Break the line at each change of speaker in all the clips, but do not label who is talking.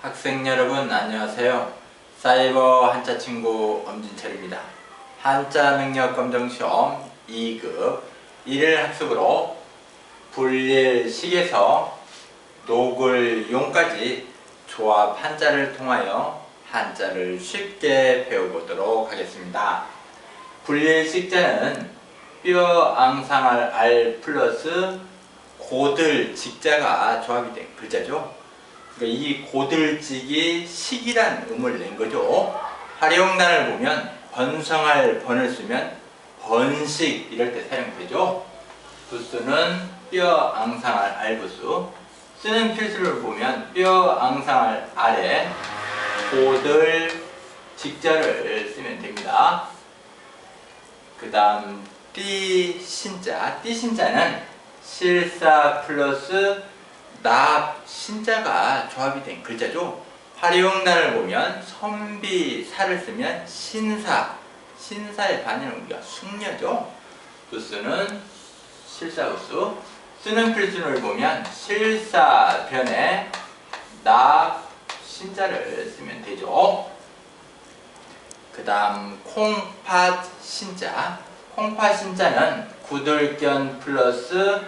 학생 여러분 안녕하세요. 사이버 한자 친구 엄진철입니다. 한자 능력 검정 시험 2급 1일 학습으로 불릴식에서 녹을 용까지 조합 한자를 통하여 한자를 쉽게 배워보도록 하겠습니다. 불릴식자는 뼈 앙상할 알 플러스 고들 직자가 조합이 된 글자죠. 그러니까 이 고들직이 식이란 음을 낸 거죠. 활용단을 보면 번성할 번을 쓰면 번식 이럴 때 사용되죠. 부수는 뼈 앙상할 알 부수. 쓰는 필수를 보면 뼈 앙상할 알에 고들 직자를 쓰면 됩니다. 그 다음 띠 신자. 띠 신자는 실사 플러스 납 신자가 조합이 된 글자죠. 활용단을 보면 선비사를 쓰면 신사, 신사의 반연은 우리가 숙녀죠. 부수는 실사부수. 쓰는 필수를 보면 실사변에 납 신자를 쓰면 되죠. 그 다음 콩팥 신자. 콩팥 신자는 구들견 플러스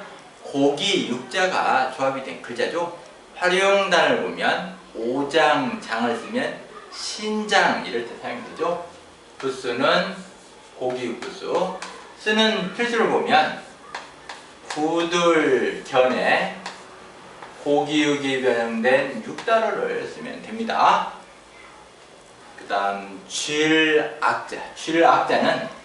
고기 육자가 조합이 된 글자죠. 활용단을 보면 오장 장을 쓰면 신장 이럴 때 사용되죠. 부수는 고기 육부수. 쓰는 필수를 보면 구들견에 고기 육이 변형된 육단어를 쓰면 됩니다. 그 다음 쥘악자. 쥘악자는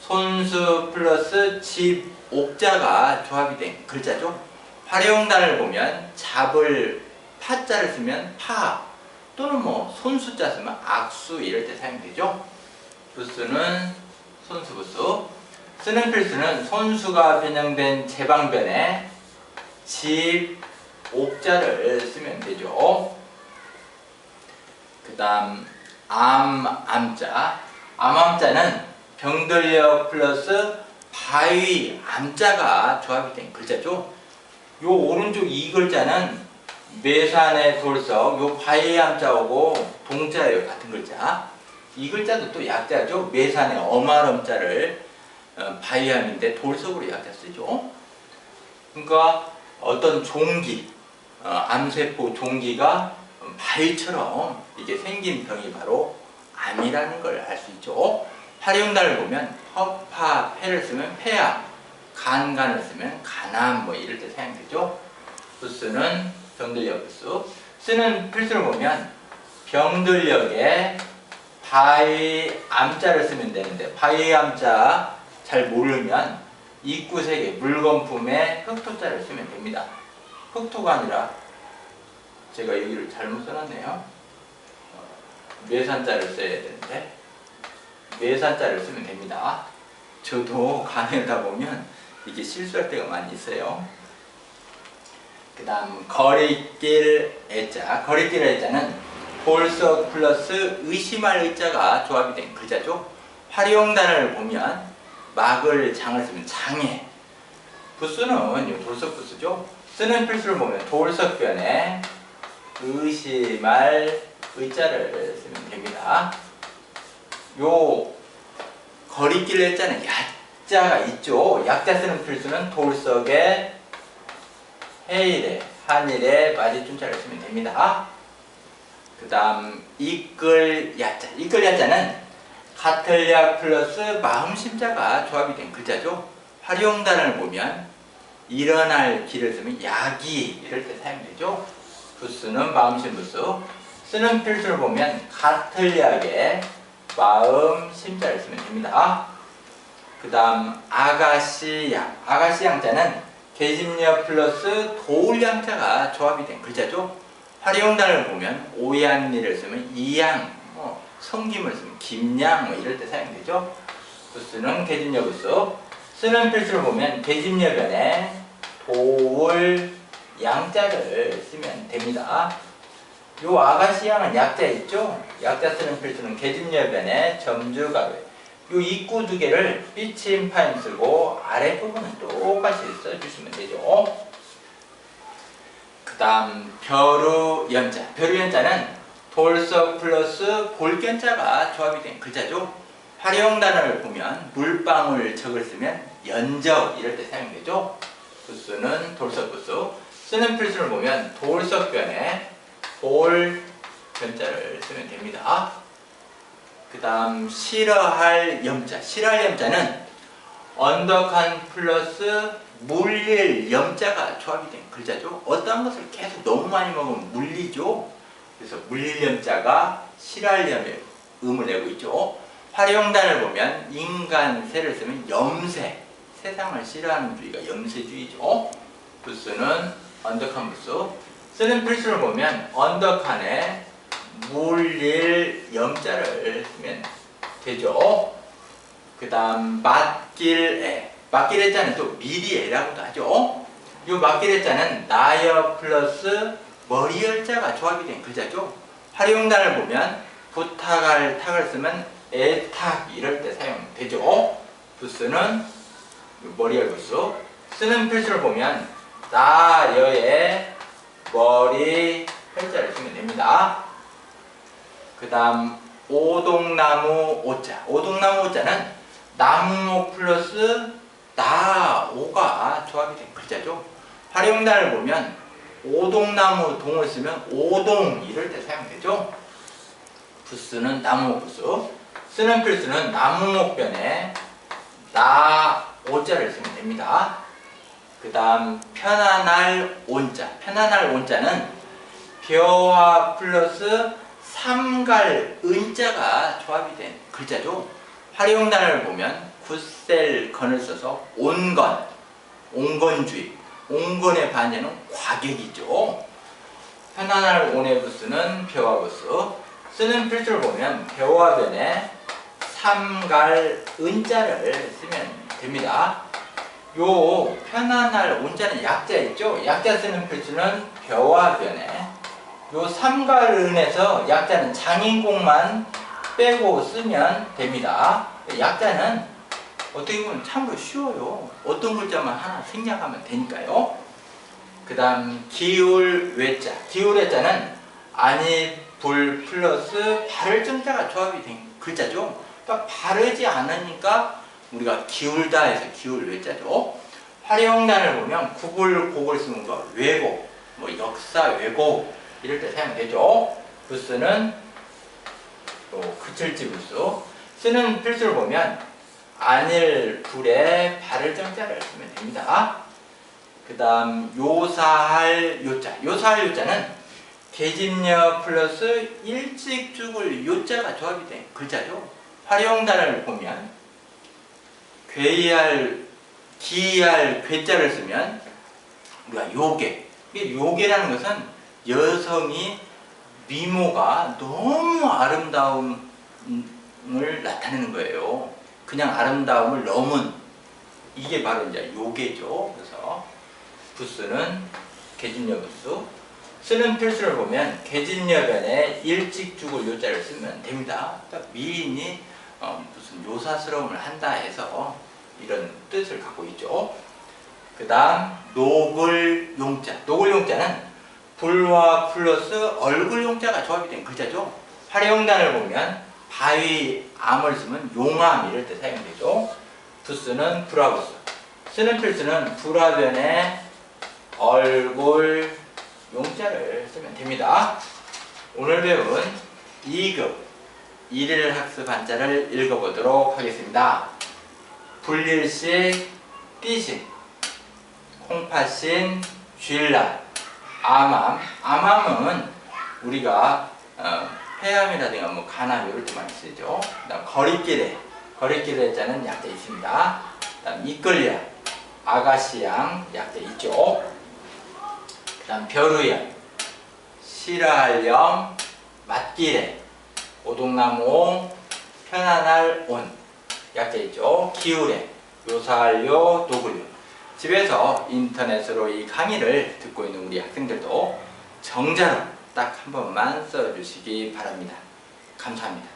손수 플러스 집 옥자가 조합이 된 글자죠. 활용단을 보면 잡을 파자를 쓰면 파 또는 손수자 쓰면 악수 이럴 때 사용되죠. 부수는 손수부수. 쓰는 필수는 손수가 변형된 제방변에 집 옥자를 쓰면 되죠. 그 다음 암자. 암자는 병들력 플러스 바위 암자가 조합이 된 글자죠. 요 오른쪽 이 글자는 매산의 돌석, 요 바위 암자하고 동자예요. 같은 글자. 이 글자도 또 약자죠. 매산의 엄할엄자를 바위암인데 돌석으로 약자 쓰죠. 그러니까 어떤 종기, 암세포 종기가 바위처럼 이게 생긴 병이 바로 암이라는 걸 알 수 있죠. 활용단을 보면 허파 폐를 쓰면 폐암, 간간을 쓰면 간암 이럴 때 사용되죠. 부수는 병들력 부수. 쓰는 필수를 보면 병들력에 바위암자를 쓰면 되는데 바위암자 잘 모르면 입구색에 물건품에 흑토자를 쓰면 됩니다. 흑토가 아니라 제가 여기를 잘못 써놨네요. 매산자를 써야 되는데 매산자를 쓰면 됩니다. 저도 강의하다 보면 이게 실수할 때가 많이 있어요. 그 다음 거리길 애자. 거리길 애자는 돌석 플러스 의심할 의자가 조합이 된 글자죠. 활용단을 보면 막을 장을 쓰면 장애. 부수는 돌석 부수죠. 쓰는 필수를 보면 돌석변에 의심할 의자를 쓰면 됩니다. 요 거리길 애자는 약자가 있죠. 약자 쓰는 필수는 돌석에 해일에 한일에 맞이준자를 쓰면 됩니다. 그 다음 이끌 야자. 이끌 야자는 가틀약 플러스 마음심자가 조합이 된 글자죠. 활용단을 보면 일어날 기를 쓰면 야기 이럴 때 사용되죠. 부수는 마음심부수. 쓰는 필수를 보면 가틀약에 마음 심자를 쓰면 됩니다. 그 다음 아가씨양. 아가씨양자는 계집력 플러스 도울양자가 조합이 된 글자죠. 활용단을 보면 오양리를 쓰면 이양, 성김을 쓰면 김양 이럴 때 사용되죠. 부수는 계집력 부수. 쓰는 필수를 보면 계집력변에 도울 양자를 쓰면 됩니다. 요 아가씨양은 약자 있죠? 약자 쓰는 필수는 계집여변에 점주가로. 요 입구 두 개를 삐침 파임 쓰고 아랫부분은 똑같이 써주시면 되죠. 그 다음 벼루 연자. 벼루 연자는 돌석 플러스 볼견자가 조합이 된 글자죠. 활용 단어를 보면 물방울 적을 쓰면 연적 이럴 때 사용되죠. 부수는 돌석 부수. 쓰는 필수를 보면 돌석변에 볼 견자를 쓰면 됩니다. 그 다음 싫어할 염자. 싫어할 염자는 언덕한 플러스 물릴 염자가 조합이 된 글자죠. 어떤 것을 계속 너무 많이 먹으면 물리죠. 그래서 물릴 염자가 싫어할 염의 음을 내고 있죠. 활용단을 보면 인간세를 쓰면 염세. 세상을 싫어하는 주의가 염세주의죠. 부수는 언덕한 부수. 쓰는 필수를 보면 언덕한에 물릴 염자를 쓰면 되죠. 그 다음 맞길애. 맞길애자는 또 미리애라고도 하죠. 이 맞길애자는 나여 플러스 머리열자가 조합이 된 글자죠. 활용단을 보면 부탁할 탁을 쓰면 애탁 이럴 때 사용되죠. 부수는 머리열 부수. 쓰는 필수를 보면 나여의 머리 혈자를 쓰면 됩니다. 그 다음 오동나무 오자. 오동나무 오자는 나무목 플러스 나오가 조합이 된 글자죠. 활용단을 보면 오동나무 동을 쓰면 오동 이럴 때 사용되죠. 부수는 나무목 부수. 쓰는 필수는 나무목변에 나오자를 쓰면 됩니다. 그 다음 편안할 온자. 편안할 온자는 벼와 플러스 삼갈 은자가 조합이 된 글자죠. 활용단을 보면 굿셀 건을 써서 온건, 온건주의. 온건의 반대는 과객이죠. 편안할 온의 부수는 벼와 부수. 쓰는 필수를 보면 벼와 변에 삼갈 은자를 쓰면 됩니다. 요 편안할 온자는 약자 있죠. 약자 쓰는 필수는 벼와 변에 요 삼갈은에서 약자는 장인공만 빼고 쓰면 됩니다. 약자는 어떻게 보면 참으로 쉬워요. 어떤 글자만 하나 생략하면 되니까요. 그 다음 기울 외자. 기울 외자는 아니 불 플러스 바를 정자가 조합이 된 글자죠. 그러니까 바르지 않으니까 우리가 기울다 해서 기울 외자죠. 활용단을 보면 구불 곡을 쓰는 거 왜곡, 뭐 역사 왜곡 이럴 때 사용되죠. 부수는 또 그칠지 부수. 쓰는 필수를 보면 안일 불에 바를 정자를 쓰면 됩니다. 그 다음 요사할 요자. 요사할 요자는 계집녀 플러스 일찍 죽을 요자가 조합이 된 글자죠. 활용단을 보면 괴이할 기이할 괴자를 쓰면 우리가 요괴. 요괴라는 것은 여성이 미모가 너무 아름다움을 나타내는 거예요. 그냥 아름다움을 넘은 이게 바로 이제 요괴죠. 그래서 부수는 계집녀 부수. 쓰는 필수를 보면 계집녀변에 일찍 죽을 요자를 쓰면 됩니다. 그러니까 미인이 무슨 요사스러움을 한다 해서 이런 뜻을 갖고 있죠. 그 다음 노글 용자. 노글 용자는 불화 플러스 얼굴 용자가 조합이 된 글자죠. 활용단을 보면 바위 암을 쓰면 용암 이럴 때 사용되죠. 부수는 불화부수. 쓰는 필수는 불화변에 얼굴 용자를 쓰면 됩니다. 오늘 배운 2급 1일 학습 한자를 읽어보도록 하겠습니다. 불릴식, 띠식, 콩팥신, 쥘라, 암암. 암암은 우리가 폐암이라든가 뭐 간암 이럴 때 많이 쓰죠. 그다음 거리길에, 거리길에 자는 약자 있습니다. 그다음 이끌려, 아가씨양 약자 있죠. 그다음 벼루염, 싫어할염, 맞길에, 오동나무, 편안할 온 약자 있죠. 기울에, 요사할요, 노글요. 집에서 인터넷으로 이 강의를 듣고 있는 우리 학생들도 정자로 딱 한 번만 써주시기 바랍니다. 감사합니다.